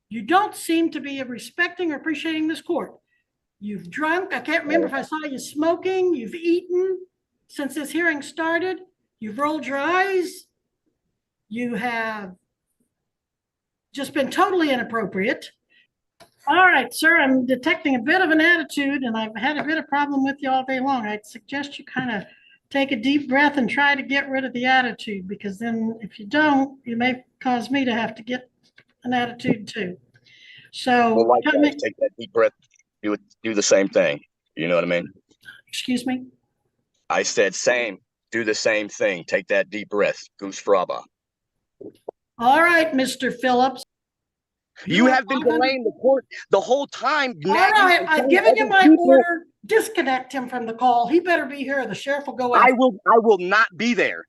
You don't seem to be respecting or appreciating this court. You've drunk. I can't remember if I saw you smoking. You've eaten since this hearing started. You've rolled your eyes. You have just been totally inappropriate. All right, sir, I'm detecting a bit of an attitude, and I've had a bit of problem with you all day long. I'd suggest you kind of take a deep breath and try to get rid of the attitude, because then if you don't, you may cause me to have to get an attitude too. So, well, likewise, take that deep breath, do the same thing. You know what I mean? Excuse me? I said same, do the same thing. Take that deep breath. Goose fraba. All right, Mr. Phillips. You have been delaying the court the whole time. All right, I've given you my order. Disconnect him from the call. He better be here, or the sheriff will go after. I will not be there.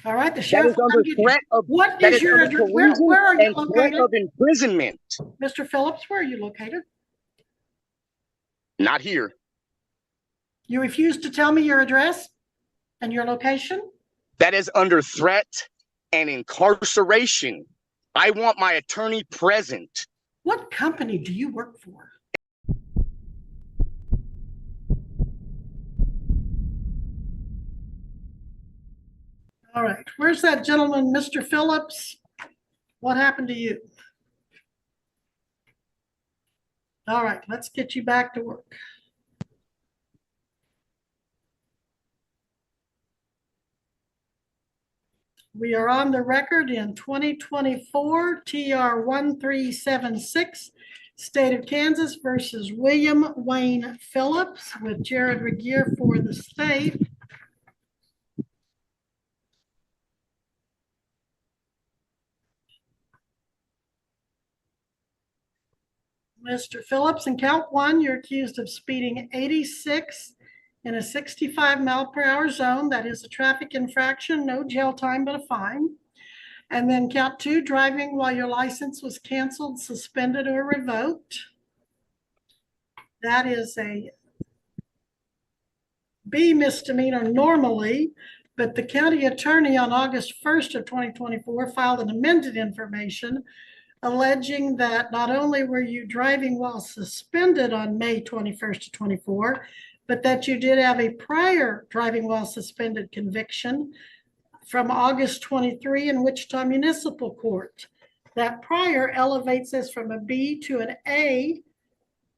All right, the sheriff is under threat of what is your address? Where are you located? Threat of imprisonment. Mr. Phillips, where are you located? Not here. You refuse to tell me your address and your location? That is under threat and incarceration. I want my attorney present. What company do you work for? All right, where's that gentleman, Mr. Phillips? What happened to you? All right, let's get you back to work. We are on the record in 2024 TR 1376, State of Kansas versus William Wayne Phillips, with Jared Regier for the state. Mr. Phillips, in count one, you're accused of speeding 86 in a 65-mile-per-hour zone. That is a traffic infraction, no jail time, but a fine. And then count two, driving while your license was canceled, suspended, or revoked. That is a B misdemeanor normally, but the county attorney on August 1st of 2024 filed an amended information alleging that not only were you driving while suspended on May 21st of 24, but that you did have a prior driving while suspended conviction from August 23 in Wichita Municipal Court. That prior elevates this from a B to an A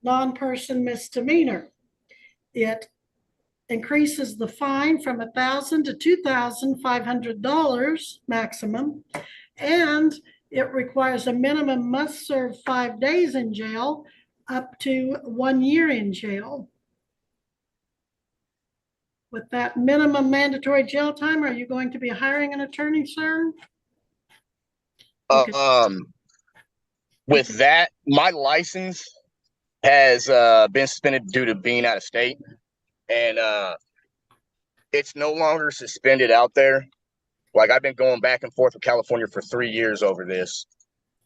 non-person misdemeanor. It increases the fine from $1,000 to $2,500 maximum, and it requires a minimum must serve 5 days in jail up to 1 year in jail. With that minimum mandatory jail time, are you going to be hiring an attorney, sir? With that, my license has been suspended due to being out of state, and it's no longer suspended out there. Like, I've been going back and forth with California for 3 years over this,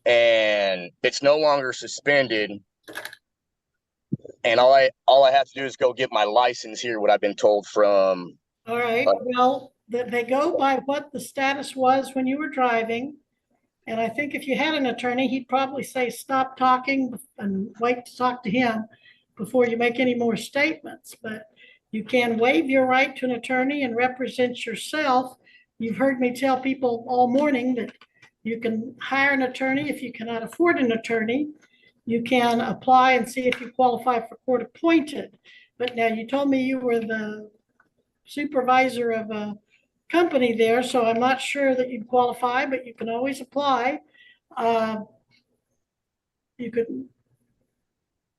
and it's no longer suspended. And all I have to do is go get my license here, what I've been told from. All right. Well, they go by what the status was when you were driving. And I think if you had an attorney, he'd probably say, stop talking and wait to talk to him before you make any more statements. But you can waive your right to an attorney and represent yourself. You've heard me tell people all morning that you can hire an attorney if you cannot afford an attorney. You can apply and see if you qualify for court appointed. But now you told me you were the supervisor of a company there, so I'm not sure that you'd qualify, but you can always apply. You could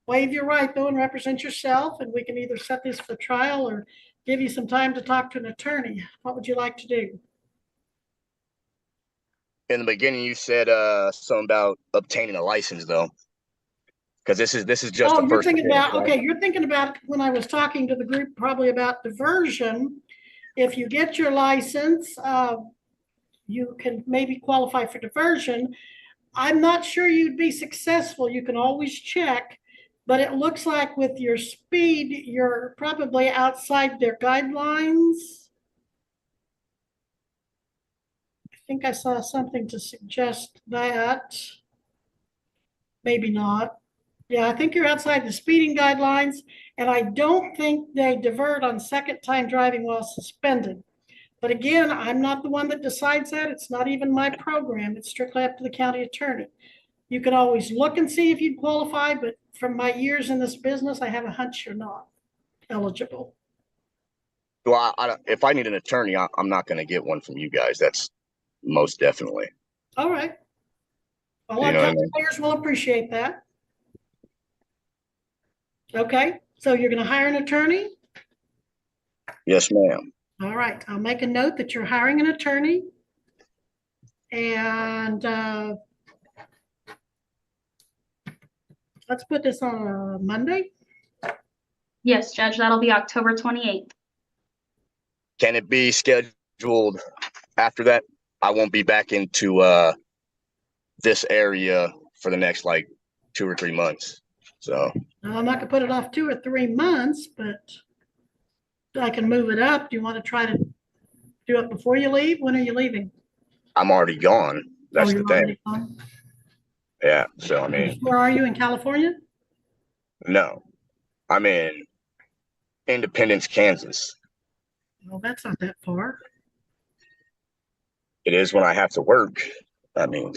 waive your right though and represent yourself, and we can either set this for trial or give you some time to talk to an attorney. What would you like to do? In the beginning, you said something about obtaining a license, though, because this is just. Oh, you're thinking about, okay, you're thinking about when I was talking to the group probably about diversion. If you get your license, you can maybe qualify for diversion. I'm not sure you'd be successful. You can always check, but it looks like with your speed, you're probably outside their guidelines. I think I saw something to suggest that. maybe not. Yeah, I think you're outside the speeding guidelines, and I don't think they divert on second time driving while suspended. But again, I'm not the one that decides that. It's not even my program. It's strictly up to the county attorney. You can always look and see if you'd qualify, but from my years in this business, I have a hunch you're not eligible. Well, if I need an attorney, I'm not going to get one from you guys. That's most definitely. All right. Well, You our know what I mean? taxpayers will appreciate that. Okay, so you're going to hire an attorney? Yes, ma'am. All right, I'll make a note that you're hiring an attorney. And let's put this on a Monday. Yes, Judge, that'll be October 28th. Can it be scheduled after that? I won't be back into this area for the next like 2 or 3 months. So Now, I'm not gonna put it off 2 or 3 months, but I can move it up. Do you want to try to do it before you leave? When are you leaving? I'm already gone. That's the you're thing. already gone? Yeah. So I mean, Where are you, in California? no, I'm in Independence, Kansas. Well, that's not that far. It is when I have to work. I mean,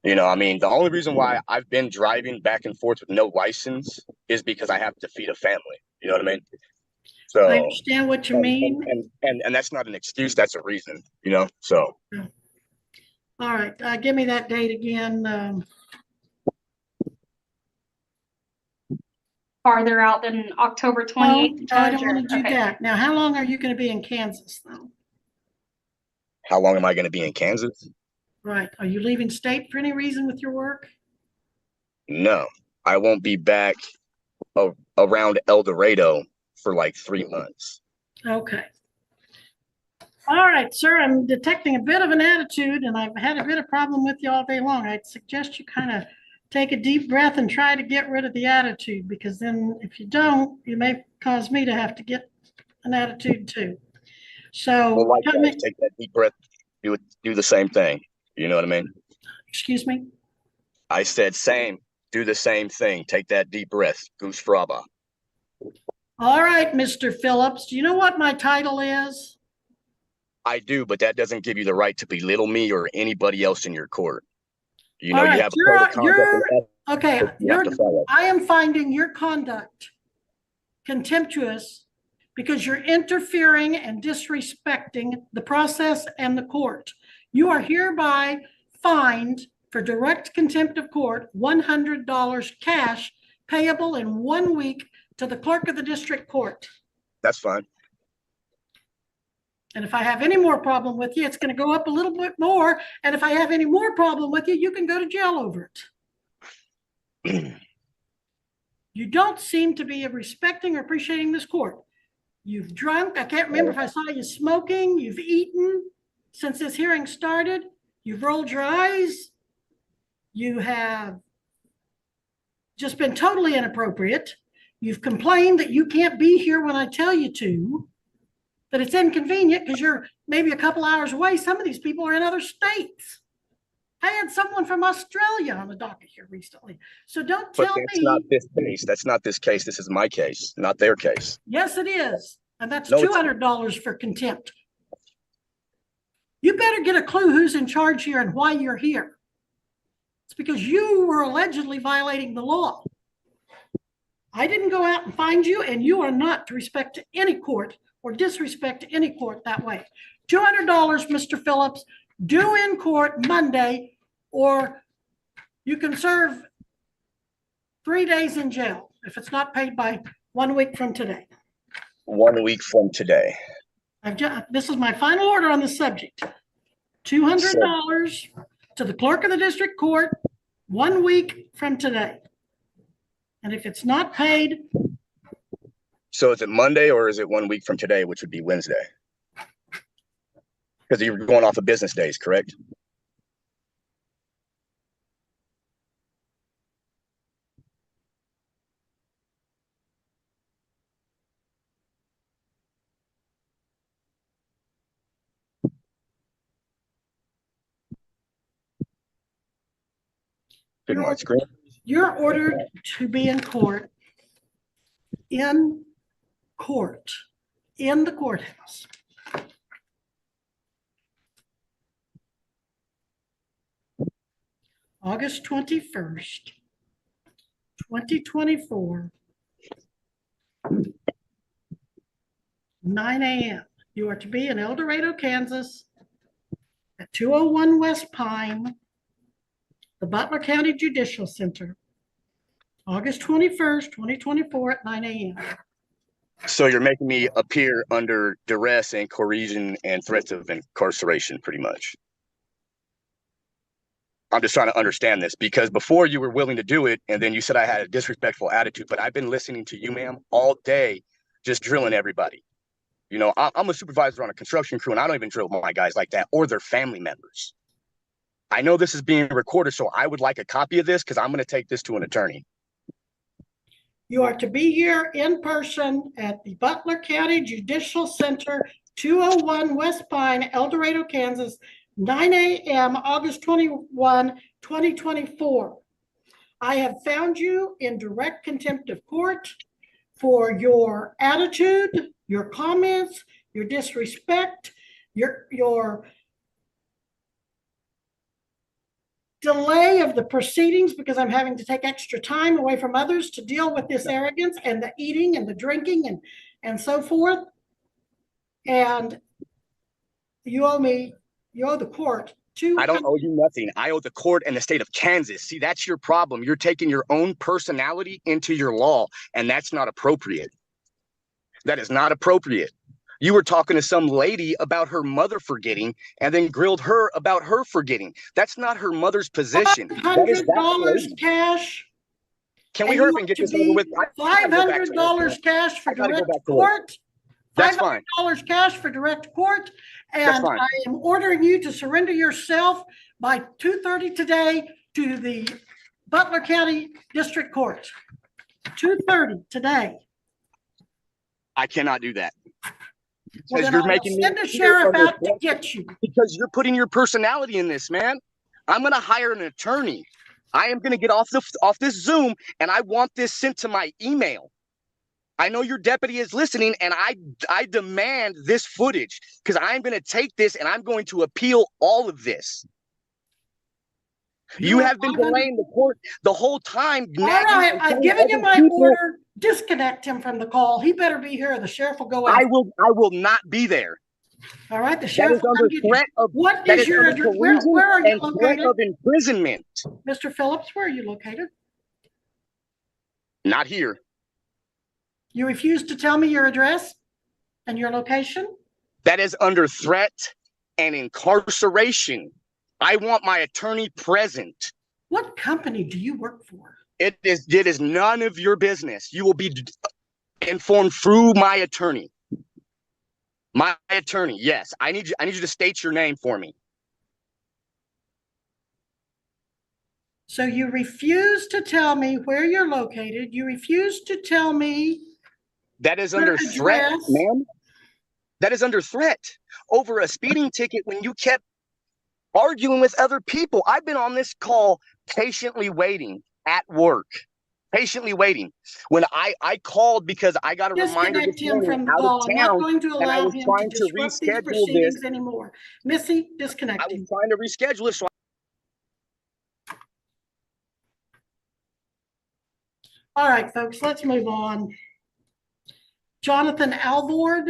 the only reason why I've been driving back and forth with no license is because I have to feed a family. You know what I mean? So I understand what you mean. and that's not an excuse. That's a reason. So All right, give me that date again. Farther out than October 28th, I Judge? don't want to do Okay. that. Now, how long are you going to be in Kansas, though? how long am I going to be in Kansas? Right. Are you leaving state for any reason with your work? No, I won't be back around El Dorado for like 3 months. Okay. All right, sir, I'm detecting a bit of an attitude, and I've had a bit of problem with you all day long. I'd suggest you kind of take a deep breath and try to get rid of the attitude, because then if you don't, you may cause me to have to get an attitude too. So, Well, likewise, take that deep breath. Do the same thing. You know what I mean? excuse me? I said same. Do the same thing. Take that deep breath. Goose fraba. All right, Mr. Phillips, do you know what my title is? I do, but that doesn't give you the right to belittle me or anybody else in your court. You All know, you right, have a code of conduct and okay, ethics you have to follow. I am finding your conduct contemptuous because you're interfering and disrespecting the process and the court. You are hereby fined for direct contempt of court, $100 cash payable in 1 week to the clerk of the district court. That's fine. And if I have any more problem with you, it's going to go up a little bit more. And if I have any more problem with you, you can go to jail over it. You don't seem to be respecting or appreciating this court. You've drunk. I can't remember if I saw you smoking. You've eaten since this hearing started. You've rolled your eyes. You have just been totally inappropriate. You've complained that you can't be here when I tell you to, that it's inconvenient because you're maybe a couple hours away. Some of these people are in other states. I had someone from Australia on the docket here recently. So don't tell me. That's not this case. That's not this case. This is my case, not their case. Yes, it is. And that's No, $200 for contempt. You better get a clue who's in charge here and why you're here. It's because you were allegedly violating the law. I didn't go out and find you, and you are not to respect to any court or disrespect to any court that way. $200, Mr. Phillips, due in court Monday, or you can serve 3 days in jail if it's not paid by 1 week from today. 1 week from today. This is my final order on the subject. $200 to the clerk of the district court 1 week from today. And if it's not paid. So is it Monday or is it 1 week from today, which would be Wednesday? Because you're going off of business days, correct? Good morning, screen. You're ordered to be in court, in the courthouse. August 21st, 2024, 9 a.m. You are to be in El Dorado, Kansas, at 201 West Pine, the Butler County Judicial Center, August 21st, 2024 at 9 a.m. So you're making me appear under duress and coercion and threats of incarceration, pretty much. I'm just trying to understand this, because before you were willing to do it, and then you said I had a disrespectful attitude, but I've been listening to you, ma'am, all day, just drilling everybody. You know, I'm a supervisor on a construction crew, and I don't even drill my guys like that or their family members. I know this is being recorded, so I would like a copy of this because I'm going to take this to an attorney. You are to be here in person at the Butler County Judicial Center, 201 West Pine, El Dorado, Kansas, 9 a.m., August 21, 2024. I have found you in direct contempt of court for your attitude, your comments, your disrespect, your delay of the proceedings, because I'm having to take extra time away from others to deal with this arrogance and the eating and the drinking and so forth. And you owe the court I don't owe you nothing. I owe the court and the state of Kansas. See, that's your problem. You're taking your own personality into your law, and that's not appropriate. That is not appropriate. You were talking to some lady about her mother forgetting and then grilled her about her forgetting. That's not her mother's position. $500 cash. Can we hurry up and get this over with? $500 cash for direct court. That's fine. $500 cash for direct court. And I am ordering you to surrender yourself by 2:30 today to the Butler County District Court. 2:30 today. I cannot do that. Well, you're making me send a sheriff out to get you. Because you're putting your personality in this, man. I'm going to hire an attorney. I am going to get off this Zoom, and I want this sent to my email. I know your deputy is listening, and I demand this footage, because I'm going to take this and I'm going to appeal all of this. You have been delaying the court the whole time. All right, I've given you my order. Disconnect him from the call. He better be here, or the sheriff will go out. I will not be there. All right, the sheriff will come get you. What is your address? Where are you located? Threat of imprisonment. Mr. Phillips, where are you located? Not here. You refuse to tell me your address and your location? That is under threat and incarceration. I want my attorney present. What company do you work for? It is none of your business. You will be informed through my attorney. My attorney, yes. I need you to state your name for me. So you refuse to tell me where you're located. You refuse to tell me. That is under threat, ma'am. That is under threat over a speeding ticket when you kept arguing with other people. I've been on this call patiently waiting at work, patiently waiting. When I called because I got a reminder this morning out of town, I'm not going to allow and I was trying to reschedule this anymore. Missy, disconnect him. I was trying to reschedule it. So all right, folks, let's move on. Jonathan Alvord.